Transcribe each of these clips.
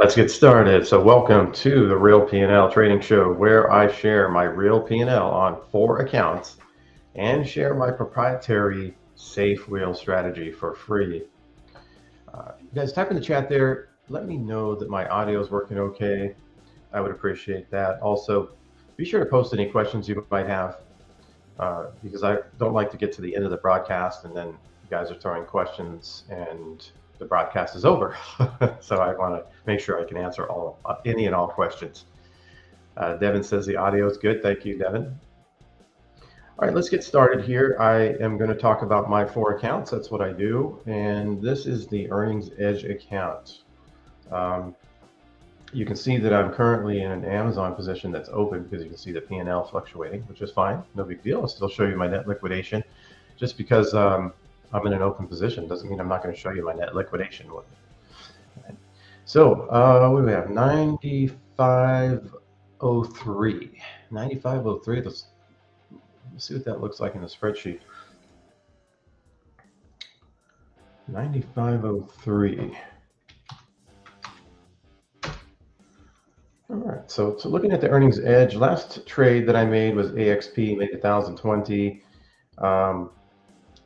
Let's get started. So welcome to the Real P&L Trading Show, where I share my real P&L on 4 accounts and share my proprietary safe wheel strategy for free. You guys type in the chat there. Let me know that my audio is working okay. I would appreciate that. Also, be sure to post any questions you might have because I don't like to get to the end of the broadcast and then you guys are throwing questions and the broadcast is over. So I want to make sure I can answer any and all questions. Devin says the audio is good. Thank you, Devin. All right, let's get started here. I am going to talk about my 4 accounts. That's what I do. And this is the Earnings Edge account. You can see that I'm currently in an Amazon position that's open because you can see the P&L fluctuating, which is fine. No big deal. I'll still show you my net liquidation. Just because I'm in an open position doesn't mean I'm not going to show you my net liquidation. So what do we have? 9503. 9503. Let's see what that looks like in the spreadsheet. 9503. All right, so looking at the Earnings Edge, last trade that I made was AXP, made 1,020.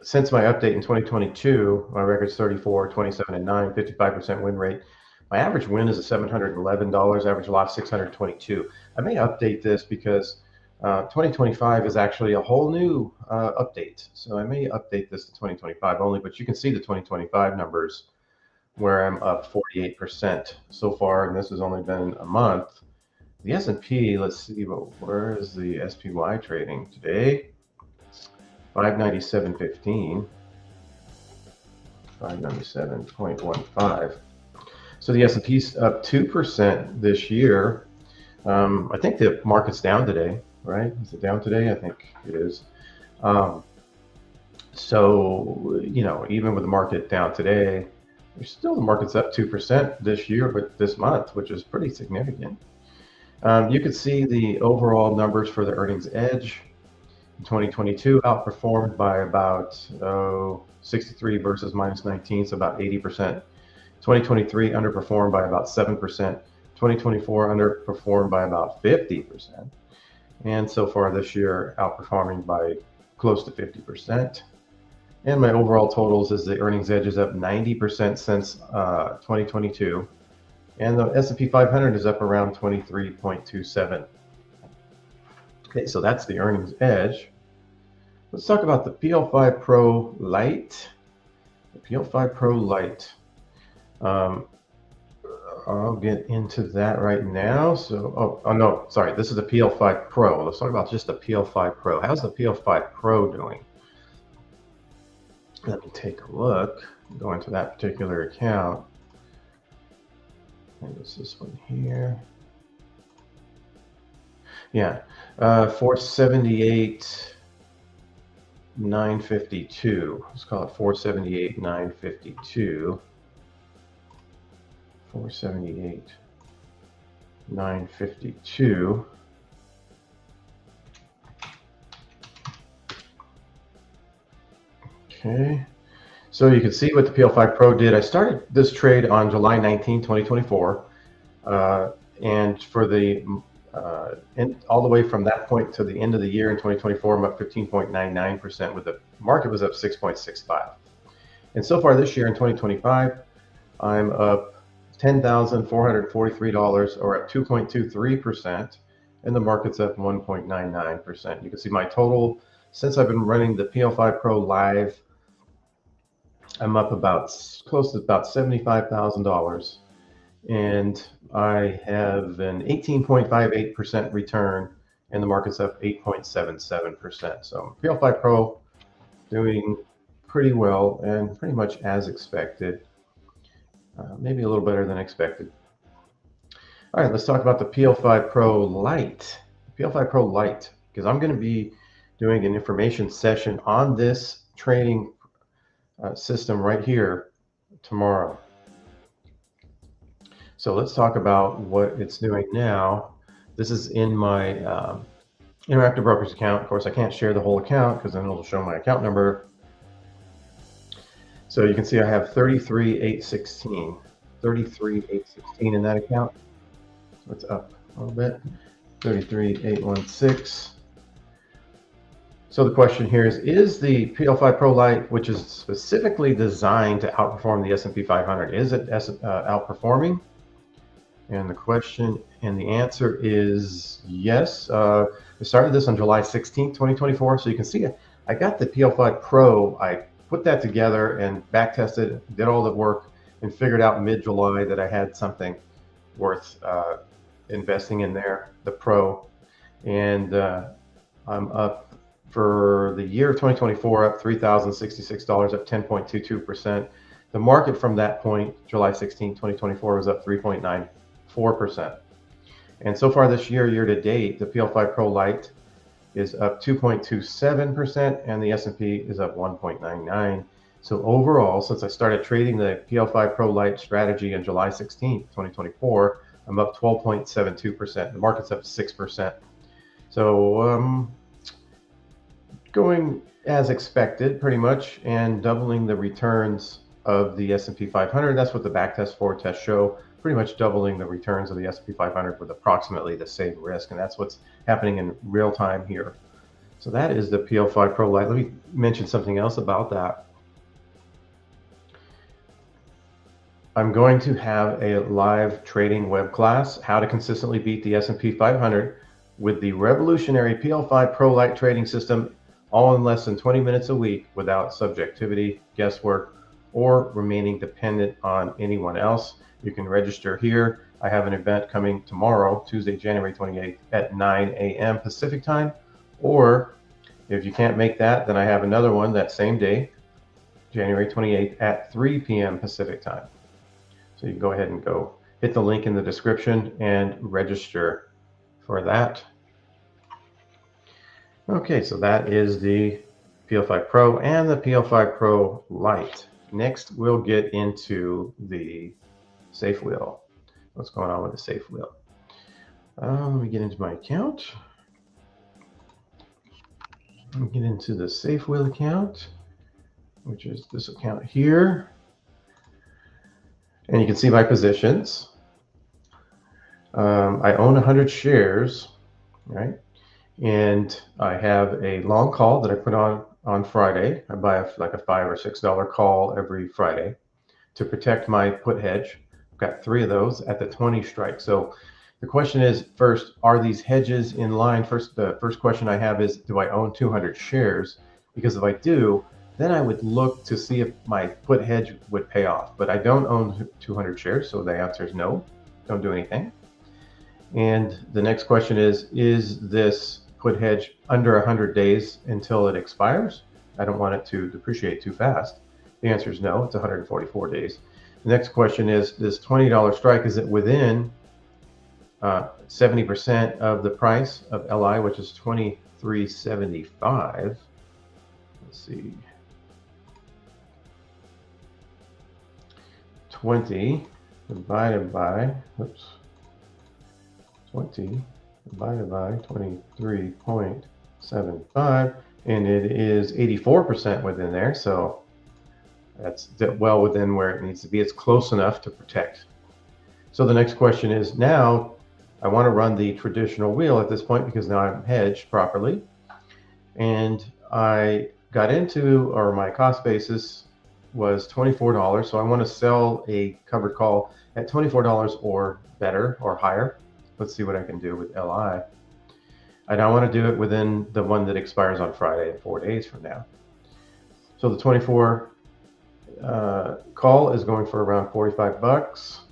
Since my update in 2022, my record's 34, 27, and 9, 55% win rate. My average win is $711, average loss 622. I may update this because 2025 is actually a whole new update. So I may update this to 2025 only, but you can see the 2025 numbers where I'm up 48% so far, and this has only been a month. The S&P, let's see, where is the SPY trading today? 597.15, 597.15. So the S&P's up 2% this year. I think the market's down today, right? Is it down today? I think it is. So, even with the market down today, the market's up 2% this year, but this month, which is pretty significant. You could see the overall numbers for the Earnings Edge. 2022 outperformed by about 63 versus minus 19, so about 80%. 2023 underperformed by about 7%. 2024 underperformed by about 50%. And so far this year, outperforming by close to 50%. And my overall totals is the Earnings Edge is up 90% since 2022. And the S&P 500 is up around 23.27. Okay, so that's the Earnings Edge. Let's talk about the PL5 Pro Lite. The PL5 Pro Lite. I'll get into that right now. So, oh no, sorry, this is the PL5 Pro. Let's talk about just the PL5 Pro. How's the PL5 Pro doing? Let me take a look. Go into that particular account. And it's this one here. Yeah, 478,952. Let's call it 478,952. 478,952. Okay, so you can see what the PL5 Pro did. I started this trade on July 19, 2024, and for the all the way from that point to the end of the year in 2024, I'm up 15.99%, with the market was up 6.65. And so far this year in 2025, I'm up $10,443, or at 2.23%, and the market's up 1.99%. You can see my total since I've been running the PL5 Pro live. I'm up close to about $75,000, and I have an 18.58% return, and the market's up 8.77%. So PL5 Pro doing pretty well and pretty much as expected, maybe a little better than expected. All right, let's talk about the PL5 Pro Lite. PL5 Pro Lite, because I'm going to be doing an information session on this trading system right here tomorrow. So let's talk about what it's doing now. This is in my Interactive Brokers account. Of course, I can't share the whole account because then it'll show my account number. So you can see I have 33,816. 33,816 in that account. So it's up a little bit. 33,816. So the question here is the PL5 Pro Lite, which is specifically designed to outperform the S&P 500, is it outperforming? And the question and the answer is yes. We started this on July 16th, 2024. So you can see I got the PL5 Pro. I put that together and back tested, did all the work, and figured out mid-July that I had something worth investing in there, the Pro. And I'm up for the year of 2024, up $3,066, up 10.22%. The market from that point, July 16, 2024, was up 3.94%. And so far this year, year to date, the PL5 Pro Lite is up 2.27%, and the S&P is up 1.99. So overall, since I started trading the PL5 Pro Lite strategy on July 16, 2024, I'm up 12.72%. The market's up 6%. So going as expected, pretty much, and doubling the returns of the S&P 500. That's what the backtest forward test show, pretty much doubling the returns of the S&P 500 with approximately the same risk. And that's what's happening in real time here. So that is the PL5 Pro Lite. Let me mention something else about that. I'm going to have a live trading web class, how to consistently beat the S&P 500 with the revolutionary PL5 Pro Lite trading system, all in less than 20 minutes a week without subjectivity, guesswork, or remaining dependent on anyone else. You can register here. I have an event coming tomorrow, Tuesday, January 28th at 9 a.m. Pacific time. Or if you can't make that, then I have another one that same day, January 28th at 3 p.m. Pacific time. So you can go ahead and go hit the link in the description and register for that. Okay, so that is the PL5 Pro and the PL5 Pro Lite. Next, we'll get into the Safe Wheel. What's going on with the Safe Wheel? Let me get into my account. Let me get into the Safe Wheel account, which is this account here. And you can see my positions. I own 100 shares, right? And I have a long call that I put on Friday. I buy like a $5 or $6 call every Friday to protect my put hedge. I've got 3 of those at the 20 strike. So the question is, first, are these hedges in line? The first question I have is, do I own 200 shares? Because if I do, then I would look to see if my put hedge would pay off. But I don't own 200 shares, so the answer is no, don't do anything. And the next question is this put hedge under 100 days until it expires? I don't want it to depreciate too fast. The answer is no, it's 144 days. The next question is, this $20 strike, is it within 70% of the price of LI, which is $23.75? Let's see. 20 divided by, 20 divided by 23.75, and it is 84% within there. So that's well within where it needs to be. It's close enough to protect. So the next question is, now I want to run the traditional wheel at this point because now I'm hedged properly. And I got into, or my cost basis was $24. So I want to sell a covered call at $24 or better or higher. Let's see what I can do with LI. And I want to do it within the one that expires on Friday in 4 days from now. So the 24 call is going for around 45 bucks.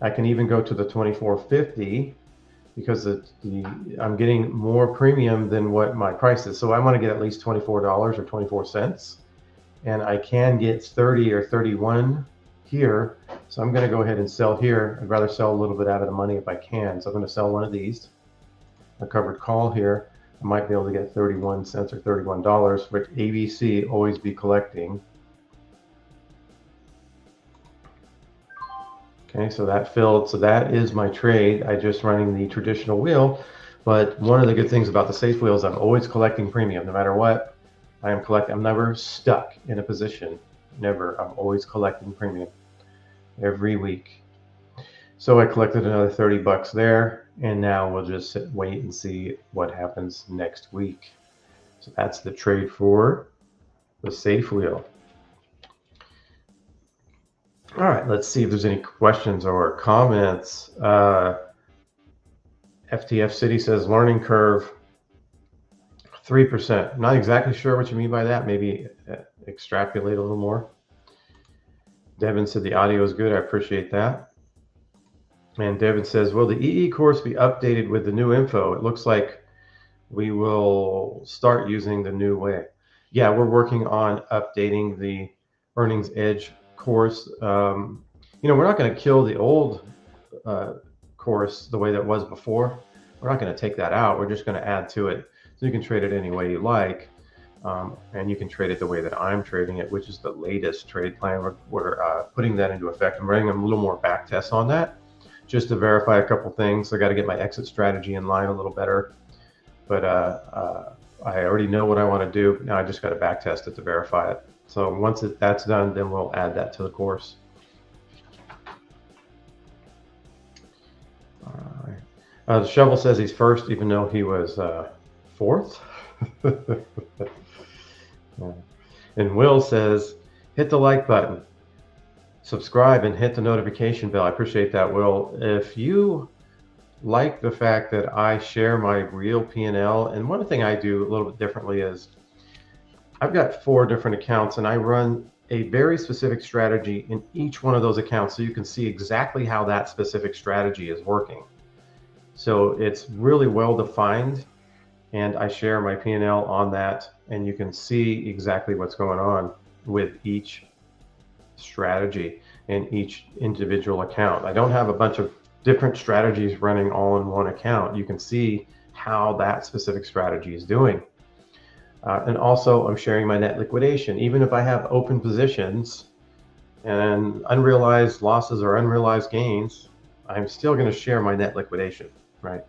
I can even go to the 24.50 because I'm getting more premium than what my price is. So I want to get at least $24 or 24 cents. And I can get 30 or 31 here. So I'm going to go ahead and sell here. I'd rather sell a little bit out of the money if I can. So I'm going to sell one of these, a covered call here. I might be able to get 31 cents or $31, which ABC always be collecting. Okay, so that filled. So that is my trade. I just running the traditional wheel. But one of the good things about the Safe Wheel is I'm always collecting premium, no matter what. I'm never stuck in a position. Never. I'm always collecting premium. every week. So I collected another 30 bucks there, and now we'll just sit and wait and see what happens next week. So that's the trade for the safe wheel. All right, let's see if there's any questions or comments. FTF City says learning curve 3%. Not exactly sure what you mean by that. Maybe extrapolate a little more. Devin said the audio is good. I appreciate that. And Devin says, will the EE course be updated with the new info? It looks like we will start using the new way. Yeah, we're working on updating the Earnings Edge course. We're not going to kill the old course the way that was before. We're not going to take that out. We're just going to add to it. So you can trade it any way you like. And you can trade it the way that I'm trading it, which is the latest trade plan. We're putting that into effect. I'm running a little more back tests on that just to verify a couple things. I got to get my exit strategy in line a little better. But I already know what I want to do. Now I just got to back test it to verify it. So once that's done, then we'll add that to the course. The Shovel says he's first, even though he was fourth. And Will says, hit the like button, subscribe, and hit the notification bell. I appreciate that, Will. If you like the fact that I share my real P&L, and one thing I do a little bit differently is I've got 4 different accounts, and I run a very specific strategy in each one of those accounts, so you can see exactly how that specific strategy is working. So it's really well defined, and I share my P&L on that, and you can see exactly what's going on with each strategy in each individual account. I don't have a bunch of different strategies running all in one account. You can see how that specific strategy is doing. And also I'm sharing my net liquidation. Even if I have open positions and unrealized losses or unrealized gains, I'm still going to share my net liquidation, right?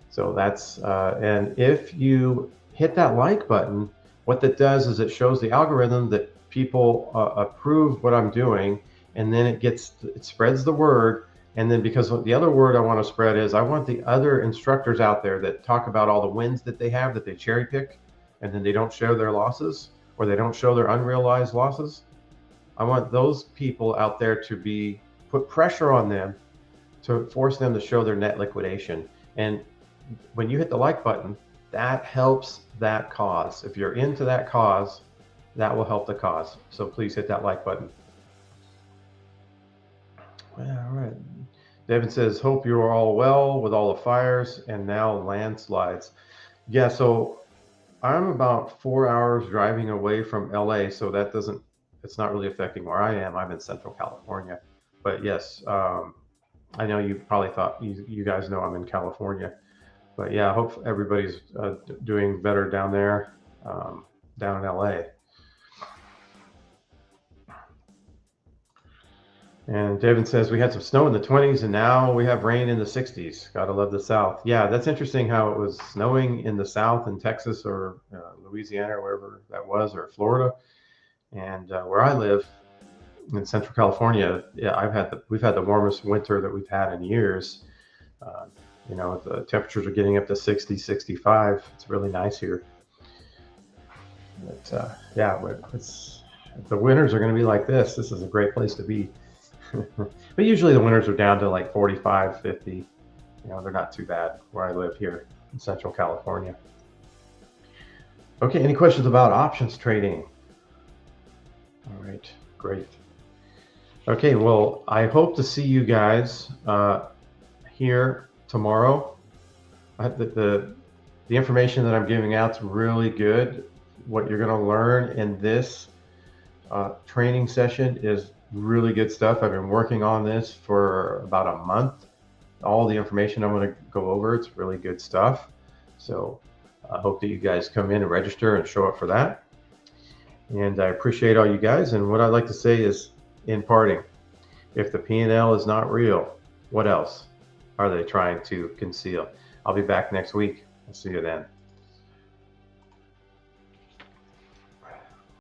So that's, and if you hit that like button, what that does is it shows the algorithm that people approve what I'm doing, and then it spreads the word. And then because the other word I want to spread is I want the other instructors out there that talk about all the wins that they have, that they cherry pick, and then they don't show their losses, or they don't show their unrealized losses. I want those people out there to put pressure on them to force them to show their net liquidation. And when you hit the like button, that helps that cause. If you're into that cause, that will help the cause. So please hit that like button. All right. Devin says, hope you're all well with all the fires and now landslides. Yeah, so I'm about 4 hours driving away from LA, so it's not really affecting where I am. I'm in Central California. But yes, I know you probably thought, you guys know I'm in California. But yeah, I hope everybody's doing better down there, down in LA. And Devin says, we had some snow in the 20s and now we have rain in the 60s. Gotta love the South. Yeah, that's interesting how it was snowing in the South in Texas or Louisiana or wherever that was, or Florida. And where I live in Central California, yeah, we've had the warmest winter that we've had in years. The temperatures are getting up to 60, 65. It's really nice here. But the winters are going to be like this. This is a great place to be. But usually the winters are down to like 45, 50. They're not too bad where I live here in Central California. Okay, any questions about options trading? All right, great. Okay, well, I hope to see you guys here tomorrow. The information that I'm giving out is really good. What you're going to learn in this training session is really good stuff. I've been working on this for about a month. All the information I'm going to go over, it's really good stuff. So I hope that you guys come in and register and show up for that. And I appreciate all you guys. And what I'd like to say is, in parting, if the P&L is not real, what else are they trying to conceal? I'll be back next week. I'll see you then.